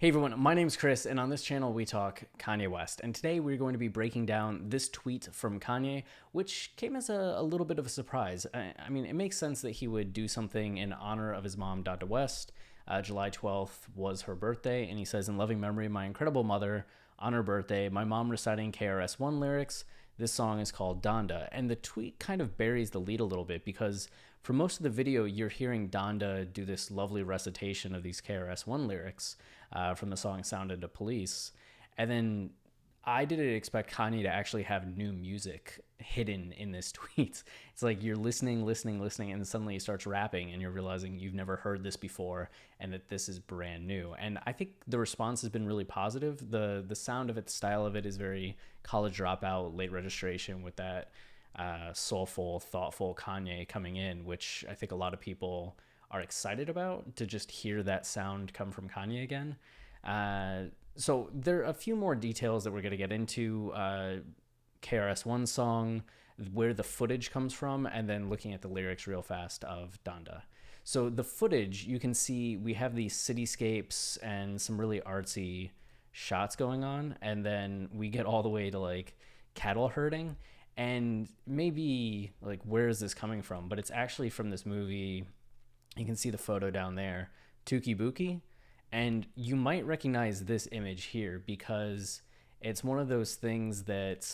Hey everyone, my name's Chris, and on this channel we talk Kanye West. And today we're going to be breaking down this tweet from Kanye, which came as a little bit of a surprise. I mean, it makes sense that he would do something in honor of his mom, Donda West. July 12th was her birthday, and he says, "In loving memory of my incredible mother, on her birthday, my mom reciting KRS1 lyrics. This song is called Donda." And the tweet kind of buries the lead a little bit because for most of the video, you're hearing Donda do this lovely recitation of these KRS1 lyrics from the song Sounded to Police. And then I didn't expect Kanye to actually have new music hidden in this tweet. It's like you're listening, and then suddenly he starts rapping and you're realizing you've never heard this before and that this is brand new. And I think the response has been really positive. The sound of it, the style of it is very college dropout, late registration with that soulful, thoughtful Kanye coming in, which I think a lot of people are excited about, to just hear that sound come from Kanye again. So there are a few more details that we're going to get into. KRS1 song, where the footage comes from, and then looking at the lyrics real fast of Donda. So the footage, you can see we have these cityscapes and some really artsy shots going on, and then we get all the way to like cattle herding, and maybe like where is this coming from? But it's actually from this movie. You can see the photo down there, Touki Bouki, and you might recognize this image here because it's one of those things that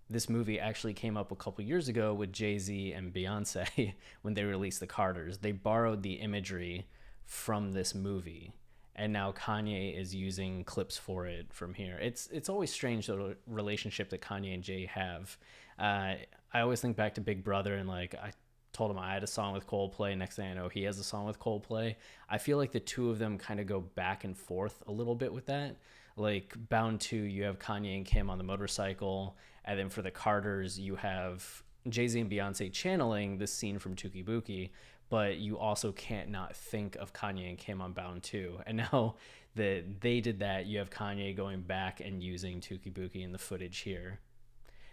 this movie actually came up a couple years ago with Jay-Z and Beyonce when they released the Carters. They borrowed the imagery from this movie, and now Kanye is using clips for it from here. It's always strange, the relationship that Kanye and Jay have. I always think back to Big Brother, and like I told him I had a song with Coldplay. Next thing I know, he has a song with Coldplay. I feel like the two of them kind of go back and forth a little bit with that. Like Bound 2, you have Kanye and Kim on the motorcycle, and then for the Carters, you have Jay-Z and Beyonce channeling this scene from Touki Bouki, but you also can't not think of Kanye and Kim on Bound 2. And now that they did that, you have Kanye going back and using Touki Bouki in the footage here.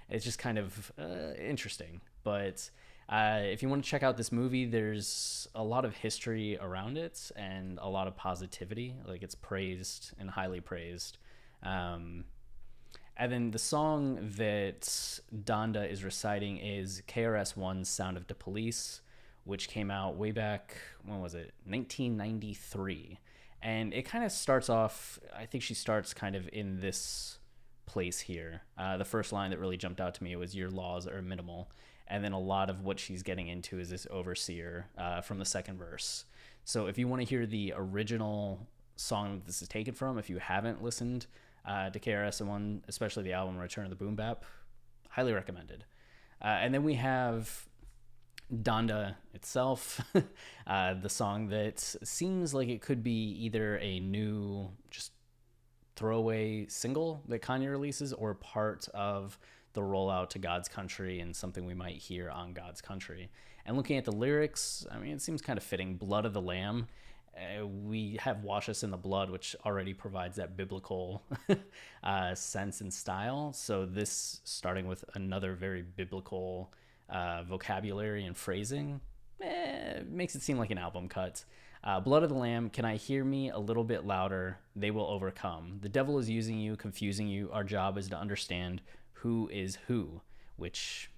It's just kind of interesting. But if you want to check out this movie, there's a lot of history around it and a lot of positivity. Like it's praised and highly praised. And then the song that Donda is reciting is KRS1's Sound of the Police, which came out way back, when was it? 1993. And it kind of starts off, I think she starts kind of in this place here. The first line that really jumped out to me was "Your laws are minimal." And then a lot of what she's getting into is this overseer from the second verse. So if you want to hear the original song that this is taken from, if you haven't listened to KRS1, especially the album Return of the Boom Bap, highly recommended. And then we have Donda itself, the song that seems like it could be either a new just throwaway single that Kanye releases or part of the rollout to God's Country and something we might hear on God's Country. And looking at the lyrics, I mean, it seems kind of fitting. Blood of the Lamb. We have wash us in the blood, which already provides that biblical sense and style. So this, starting with another very biblical vocabulary and phrasing, makes it seem like an album cut. Blood of the Lamb, can I hear me a little bit louder? They will overcome. The devil is using you, confusing you. Our job is to understand who is who, which,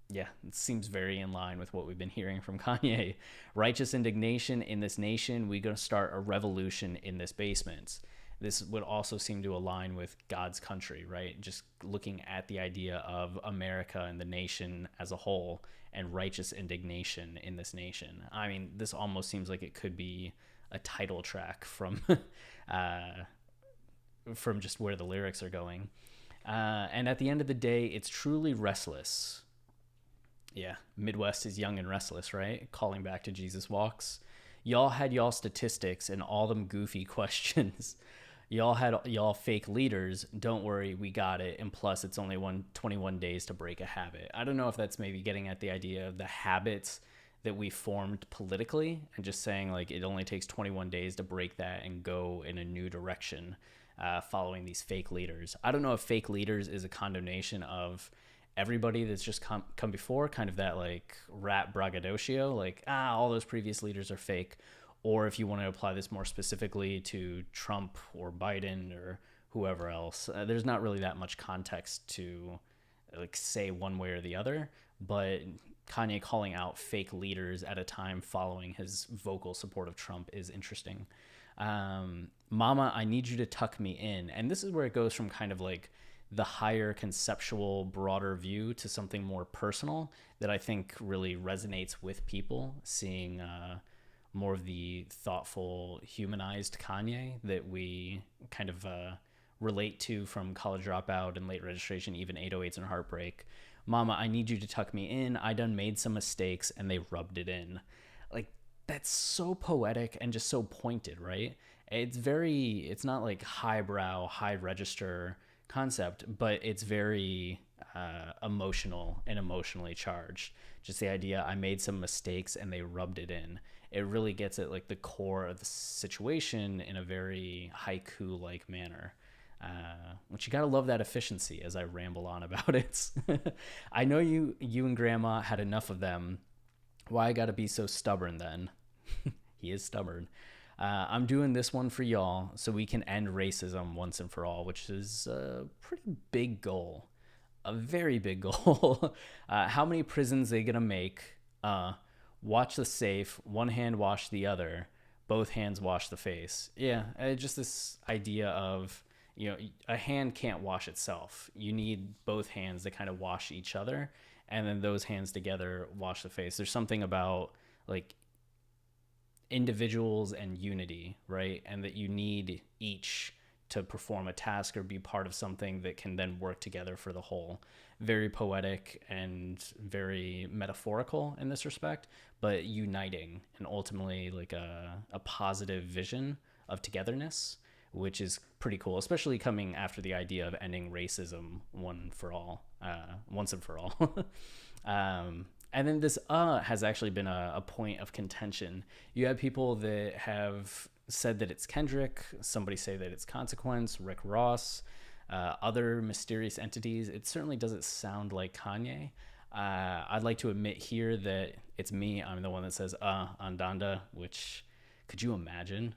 yeah, it seems very in line with what we've been hearing from Kanye. Righteous indignation in this nation. We're going to start a revolution in this basement. This would also seem to align with God's Country, right? Just looking at the idea of America and the nation as a whole and righteous indignation in this nation. I mean, this almost seems like it could be a title track from just where the lyrics are going. And at the end of the day, it's truly restless. Yeah, Midwest is young and restless, right? Calling back to Jesus Walks. Y'all had y'all statistics and all them goofy questions. Y'all had y'all fake leaders. Don't worry, we got it. And plus, it's only 21 days to break a habit. I don't know if that's maybe getting at the idea of the habits that we formed politically and just saying like it only takes 21 days to break that and go in a new direction following these fake leaders. I don't know if fake leaders is a condemnation of everybody that's just come before, kind of that like rap braggadocio, like, all those previous leaders are fake, or if you want to apply this more specifically to Trump or Biden or whoever else. There's not really that much context to like say one way or the other, but Kanye calling out fake leaders at a time following his vocal support of Trump is interesting. Mama, I need you to tuck me in. And this is where it goes from kind of like the higher conceptual, broader view to something more personal that I think really resonates with people, seeing more of the thoughtful, humanized Kanye that we kind of relate to from College Dropout and Late Registration, even 808s and Heartbreak. Mama, I need you to tuck me in. I done made some mistakes and they rubbed it in. Like, that's so poetic and just so pointed, right? It's not like highbrow, high register concept, but it's very emotional and emotionally charged. Just the idea, I made some mistakes and they rubbed it in. It really gets at like the core of the situation in a very haiku-like manner. Which you gotta love that efficiency as I ramble on about it. I know you and Grandma had enough of them. Why I gotta be so stubborn then? He is stubborn. I'm doing this one for y'all so we can end racism once and for all, which is a pretty big goal. A very big goal. How many prisons they gonna make? Watch the safe. One hand wash the other. Both hands wash the face. Yeah, just this idea of, you know, a hand can't wash itself. You need both hands to kind of wash each other, and then those hands together wash the face. There's something about like individuals and unity, right? And that you need each to perform a task or be part of something that can then work together for the whole. Very poetic and very metaphorical in this respect, but uniting and ultimately like a positive vision of togetherness, which is pretty cool, especially coming after the idea of ending racism once and for all. And then this has actually been a point of contention. You have people that have said that it's Kendrick, somebody say that it's Consequence, Rick Ross, other mysterious entities. It certainly doesn't sound like Kanye. I'd like to admit here that it's me. I'm the one that says on Donda, which... could you imagine?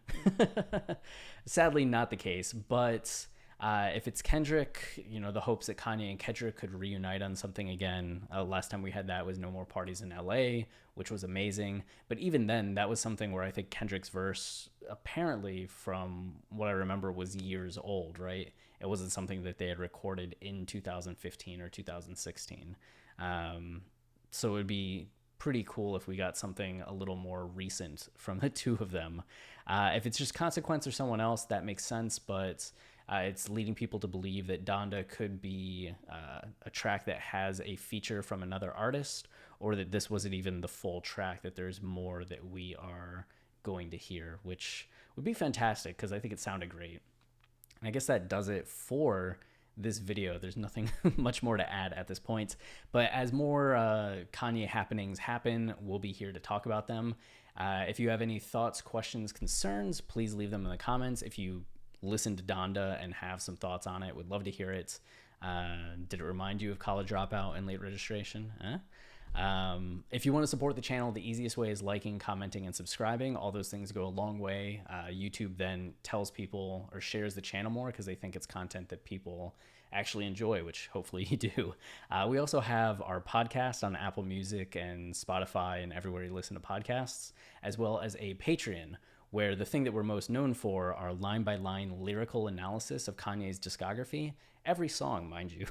Sadly, not the case. But if it's Kendrick, you know, the hopes that Kanye and Kendrick could reunite on something again. Last time we had that was No More Parties in LA, which was amazing. But even then, that was something where I think Kendrick's verse, apparently from what I remember, was years old, right? It wasn't something that they had recorded in 2015 or 2016. So it would be pretty cool if we got something a little more recent from the two of them. If it's just Consequence or someone else, that makes sense, but it's leading people to believe that Donda could be a track that has a feature from another artist, or that this wasn't even the full track, that there's more that we are going to hear, which would be fantastic because I think it sounded great. And I guess that does it for this video. There's nothing much more to add at this point, but as more Kanye happenings happen, we'll be here to talk about them. If you have any thoughts, questions, concerns, please leave them in the comments. If you listen to Donda and have some thoughts on it, would love to hear it. Did it remind you of College Dropout and Late Registration? If you want to support the channel, the easiest way is liking, commenting, and subscribing. All those things go a long way. YouTube then tells people or shares the channel more because they think it's content that people actually enjoy, which hopefully you do. We also have our podcast on Apple Music and Spotify and everywhere you listen to podcasts, as well as a Patreon, where the thing that we're most known for are line-by-line lyrical analysis of Kanye's discography. Every song, mind you.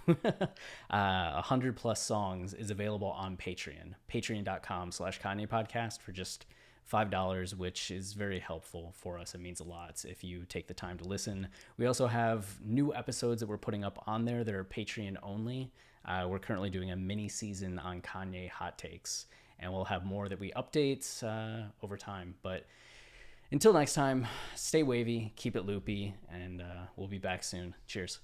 100 plus songs is available on Patreon. Patreon.com/Kanye Podcast for just $5, which is very helpful for us. It means a lot if you take the time to listen. We also have new episodes that we're putting up on there that are Patreon only. We're currently doing a mini season on Kanye hot takes, and we'll have more that we update over time. But until next time, stay wavy, keep it loopy, and we'll be back soon. Cheers.